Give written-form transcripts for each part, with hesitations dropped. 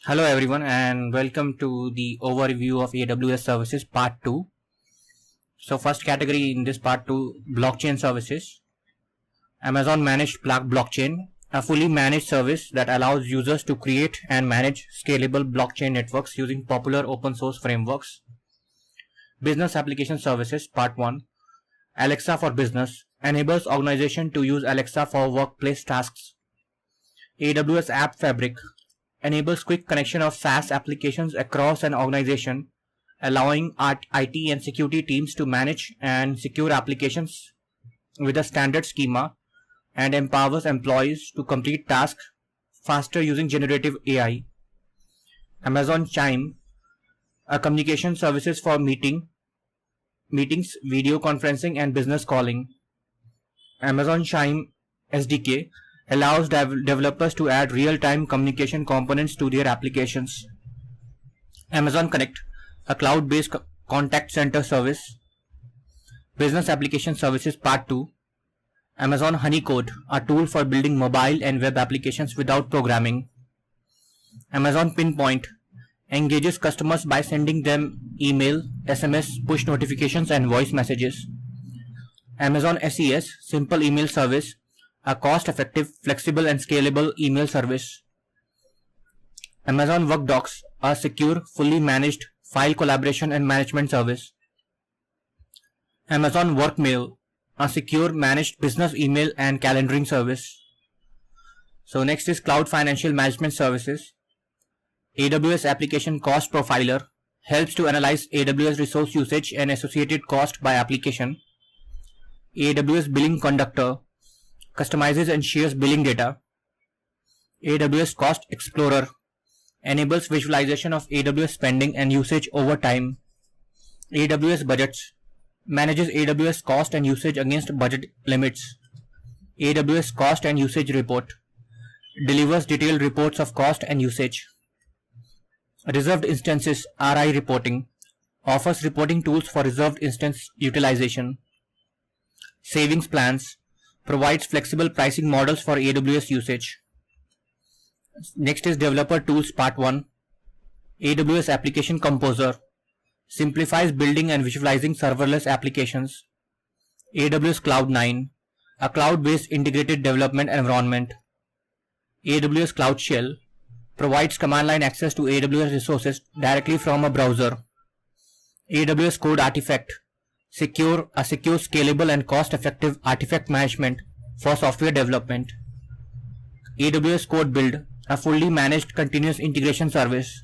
Hello everyone and welcome to the overview of AWS services part 2. So first category in this part 2, blockchain services. Amazon Managed Blockchain, a fully managed service that allows users to create and manage scalable blockchain networks using popular open source frameworks. Business application services part 1. Alexa for business enables organization to use Alexa for workplace tasks. AWS App Fabric enables quick connection of SaaS applications across an organization, allowing IT and security teams to manage and secure applications with a standard schema, and empowers employees to complete tasks faster using generative AI. Amazon Chime, a communication services for meetings, video conferencing, and business calling. Amazon Chime SDK allows developers to add real-time communication components to their applications. Amazon Connect, a cloud-based contact center service. Business application services part 2. Amazon Honeycode, a tool for building mobile and web applications without programming. Amazon Pinpoint engages customers by sending them email, SMS, push notifications, and voice messages. Amazon SES, simple email service, a cost-effective, flexible, and scalable email service. Amazon WorkDocs, a secure, fully managed file collaboration and management service. Amazon WorkMail, a secure, managed business email and calendaring service. So next is Cloud Financial Management Services. AWS Application Cost Profiler helps to analyze AWS resource usage and associated cost by application. AWS Billing Conductor customizes and shares billing data. AWS Cost Explorer enables visualization of AWS spending and usage over time. AWS Budgets manages AWS cost and usage against budget limits. AWS Cost and Usage Report delivers detailed reports of cost and usage. Reserved Instances RI Reporting offers reporting tools for reserved instance utilization. Savings Plans provides flexible pricing models for AWS usage. Next is Developer Tools Part 1. AWS Application Composer simplifies building and visualizing serverless applications. AWS Cloud9, a cloud-based integrated development environment. AWS Cloud Shell provides command line access to AWS resources directly from a browser. AWS Code Artifact, a secure, scalable, and cost-effective artifact management for software development. AWS Code Build, a fully managed continuous integration service.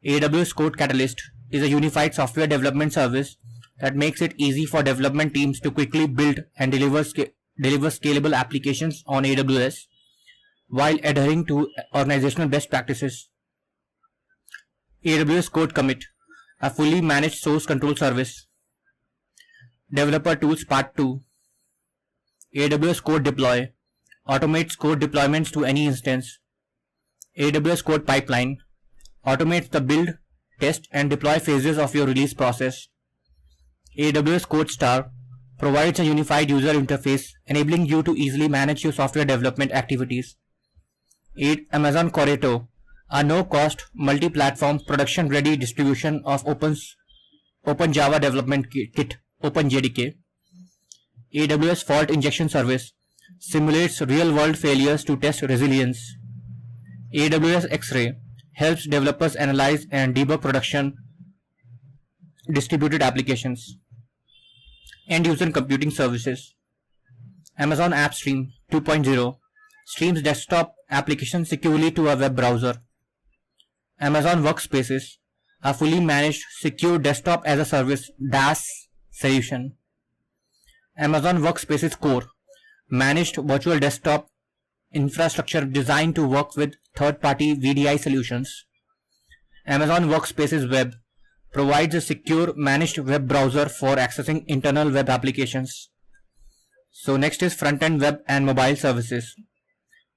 AWS Code Catalyst is a unified software development service that makes it easy for development teams to quickly build and deliver scalable applications on AWS while adhering to organizational best practices. AWS Code Commit, a fully managed source control service. Developer Tools Part 2. AWS Code Deploy automates code deployments to any instance. AWS Code Pipeline automates the build, test, and deploy phases of your release process. AWS Code Star provides a unified user interface enabling you to easily manage your software development activities. Amazon Corretto, a no-cost, multi-platform, production-ready distribution of Open Java Development Kit OpenJDK. AWS Fault Injection Service simulates real-world failures to test resilience. AWS X-Ray helps developers analyze and debug production distributed applications. End-user computing services. Amazon AppStream 2.0 streams desktop applications securely to a web browser. Amazon Workspaces, a fully managed secure desktop as a service DaaS solution. Amazon Workspaces Core, managed virtual desktop infrastructure designed to work with third-party VDI solutions. Amazon Workspaces Web provides a secure managed web browser for accessing internal web applications. So next is front-end web and mobile services.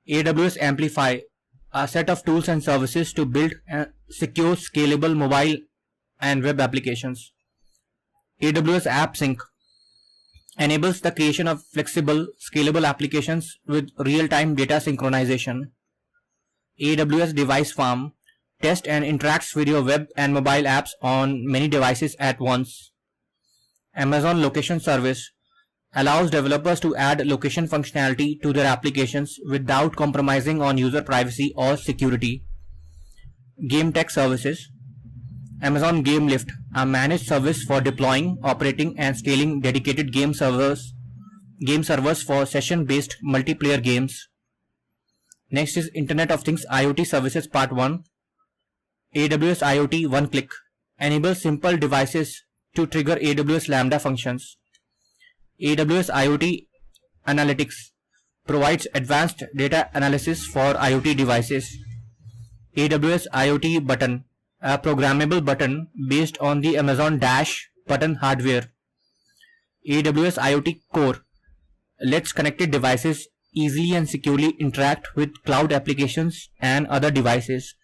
AWS Amplify, a set of tools and services to build secure, scalable mobile and web applications. AWS AppSync enables the creation of flexible, scalable applications with real-time data synchronization. AWS Device Farm tests and interacts with your web and mobile apps on many devices at once. Amazon Location Service allows developers to add location functionality to their applications without compromising on user privacy or security. Game Tech Services. Amazon Game Lift, a managed service for deploying, operating and scaling dedicated game servers for session-based multiplayer games. Next is Internet of Things IoT Services Part 1. AWS IoT One Click enables simple devices to trigger AWS Lambda functions. AWS IoT Analytics provides advanced data analysis for IoT devices. AWS IoT Button, a programmable button based on the Amazon Dash button hardware. AWS IoT Core lets connected devices easily and securely interact with cloud applications and other devices.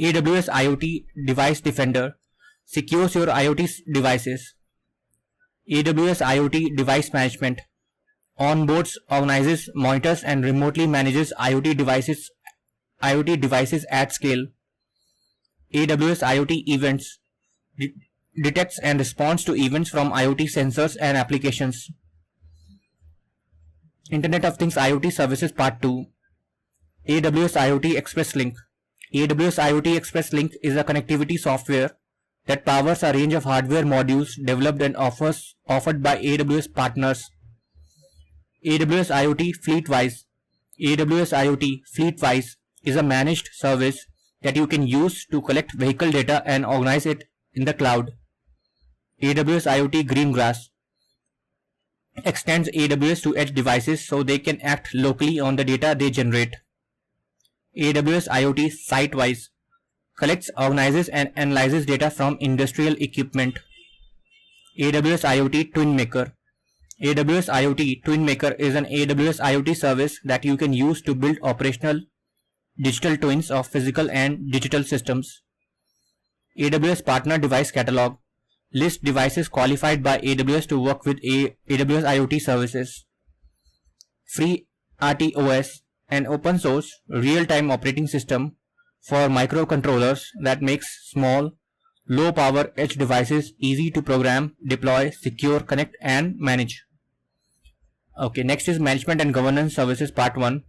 AWS IoT Device Defender secures your IoT devices. AWS IoT Device Management onboards, organizes, monitors and remotely manages IoT devices at scale. AWS IoT Events detects and responds to events from IoT sensors and applications. Internet of Things IoT Services Part 2. AWS IoT Express Link. AWS IoT Express Link is a connectivity software that powers a range of hardware modules developed and offered by AWS partners. AWS IoT FleetWise. AWS IoT FleetWise is a managed service that you can use to collect vehicle data and organize it in the cloud. AWS IoT Greengrass extends AWS to edge devices so they can act locally on the data they generate. AWS IoT SiteWise collects, organizes and analyzes data from industrial equipment. AWS IoT TwinMaker. AWS IoT TwinMaker is an AWS IoT service that you can use to build operational digital twins of physical and digital systems. AWS Partner Device Catalog lists devices qualified by AWS to work with AWS IoT services. FreeRTOS, an open source real-time operating system for microcontrollers that makes small, low-power edge devices easy to program, deploy, secure, connect and manage. Okay, next is Management and Governance Services Part 1.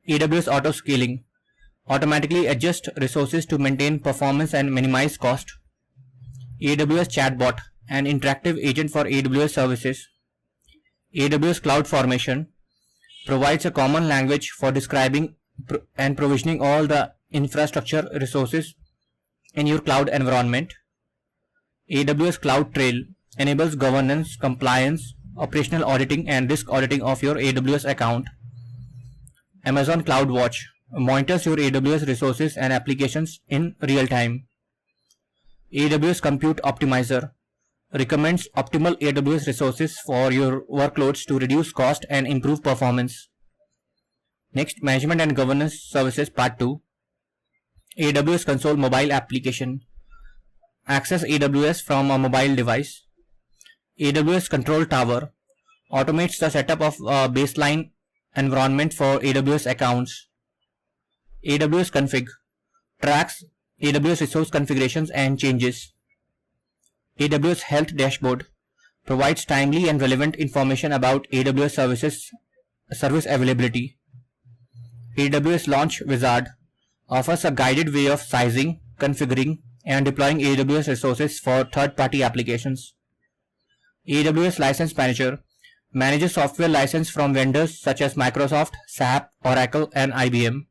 AWS Auto Scaling automatically adjust resources to maintain performance and minimize cost. AWS Chatbot, an interactive agent for AWS services. AWS CloudFormation provides a common language for describing and provisioning all the infrastructure resources in your cloud environment. AWS CloudTrail enables governance, compliance, operational auditing and risk auditing of your AWS account. Amazon CloudWatch monitors your AWS resources and applications in real time. AWS Compute Optimizer recommends optimal AWS resources for your workloads to reduce cost and improve performance. Next, Management and Governance Services Part 2. AWS Console Mobile Application. Access AWS from a mobile device. AWS Control Tower automates the setup of a baseline environment for AWS accounts. AWS Config tracks AWS resource configurations and changes. AWS Health Dashboard provides timely and relevant information about AWS service availability. AWS Launch Wizard offers a guided way of sizing, configuring, and deploying AWS resources for third-party applications. AWS License Manager manages software license from vendors such as Microsoft, SAP, Oracle, and IBM.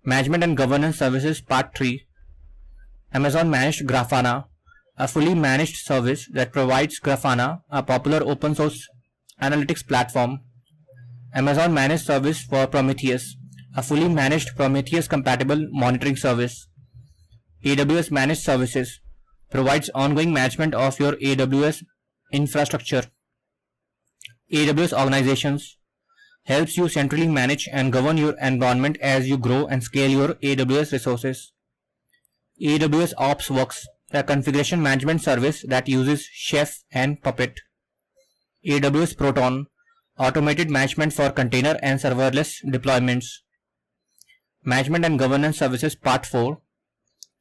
Management and Governance Services Part 3. Amazon Managed Grafana, a fully managed service that provides Grafana, a popular open source analytics platform. Amazon Managed Service for Prometheus, a fully managed Prometheus compatible monitoring service. AWS Managed Services provides ongoing management of your AWS infrastructure. AWS Organizations helps you centrally manage and govern your environment as you grow and scale your AWS resources. AWS OpsWorks, a configuration management service that uses Chef and Puppet. AWS Proton, automated management for container and serverless deployments. Management and Governance Services Part 4.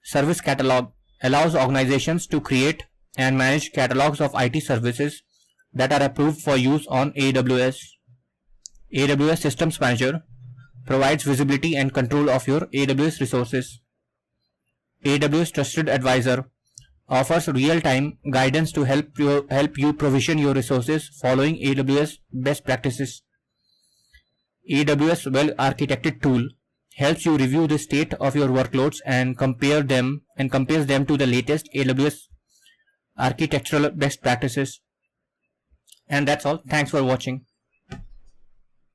Service Catalog allows organizations to create and manage catalogs of IT services that are approved for use on AWS. AWS Systems Manager provides visibility and control of your AWS resources. AWS Trusted Advisor offers real-time guidance to help you provision your resources following AWS best practices. AWS Well-Architected Tool helps you review the state of your workloads and compares them to the latest AWS architectural best practices. And that's all. Thanks for watching.